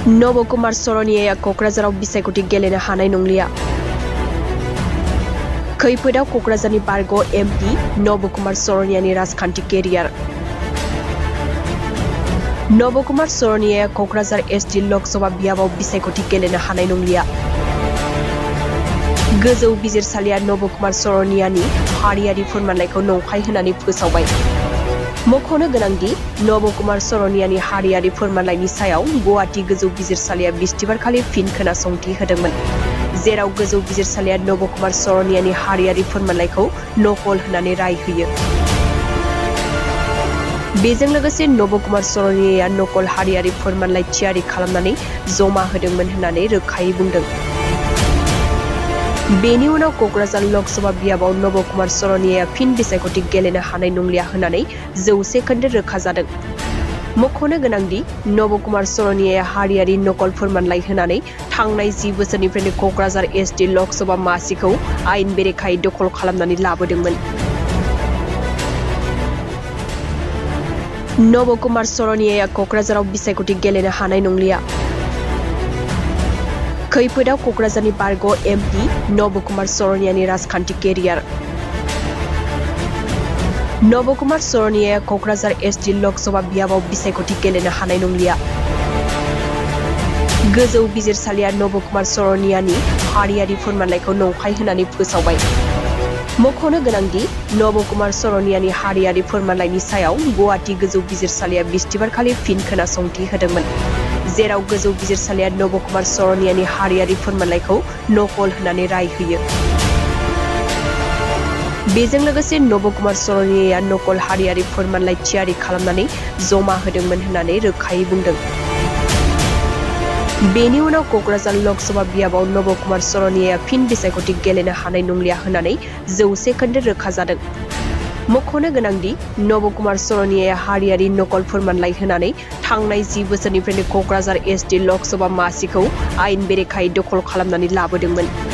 नबकुमार सरनिया क'क्राझाराव बिसायख'थि गेलेनो हानाय नंलिया। खैफोदाव क'क्राझारनि बारग' एमपि नबकुमार सरनियानि राजखान्थि केरियार। नबकुमार सरनिया क'क्राझार एसटि लकसभा बियाबाव बिसायख'थि गेलेनो हानाय नंलिया। गोजौ बिजिरसालिया नबकुमार सरनियानि हारियारि फोरमानलाइखौ नंखाय होननानै फोसावबाय। मख'नो गोनांदि नबकुमार सरनियानि हारियारि फोरमानलाइनि सायाव गुवाहाटी गोजौ बिजिरसालिया बिस्तिबारखालि फिन खोनासंथि होदोंमोन, जेराव गोजौ बिजिरसालिया नबकुमार सरनियानि हारियारि फोरमानलाइखौ नकल होननानै राय होयो। बेजों लोगोसे नबकुमार सरनियाया नकल हारियारि फोरमानलाइ थियारि खालामनानै जमा होदोंमोन होननानै रोखायै बुंदों। बेनि उनाव क'क्राझार लकसभा बियाबाव नबकुमार सरनियाया फिन बिसायख'थि गेलेनो हानाय नंलिया होननानै 100 खोन्दो रोखा जादों। मख'नो गोनांदि नबकुमार सरनियाया हारियारि नकल फोरमानलाइ होनानै थांनाय 10 बोसोरनिफ्रायनो क'क्राझार एसटि लकसभा मासिखौ आयेन बेरेखायै दखल खालामनानै लाबोदोंमोन। नबकुमार सरनियाया क'क्राझाराव बिसायख'थि गेलेनो हानाय नंलिया। खैफोदाव क'क्राझारनि बारग' एमपि नबकुमार सरनियानि राजखान्थि केरियार। नबकुमार सरनियाया क'क्राझार एसटि लकसभा बियाबाव बिसायख'थि गेलेनो हानाय नंलिया। गोजौ बिजिरसालिया नबकुमार सरनियानि हारियारि फोरमानलाइखौ नंखाय होननानै फोसावबाय। मख'नो गोनांदि नबकुमार सरनियानि हारियारि फोरमानलाइनि सायाव गुवाहाटी गोजौ बिजिरसालिया बिस्तिबारखालि फिन खोनासंथि होदोंमोन, जेराव गोजौ बिजिरसालिया नबकुमार सरनियानि हारियारि फोरमानलाइखौ नकल होननानै राय होयो। बेजों लोगोसे नबकुमार सरनियाया नकल हारियारि फोरमानलाइ थियारि खालामनानै जमा होदोंमन होननानै रोखायै बुंदों। बेनि उनाव क'क्राझार लकसभा बियाबाव नबकुमार सरनियाया फिन बिसायख'थि गेलेनो हानाय नंलिया होननानै 100 खोन्दो रोखा जादों। मख'नो गोनांदि नबकुमार सरनियाया हारियारि नकल फोरमानलाइ होनानै थांनाय 10 बोसोरनिफ्रायनो क'क्राझार एसटि लकसभा मासिखौ आयेन बेरेखायै दखल खालामनानै लाबोदोंमोन।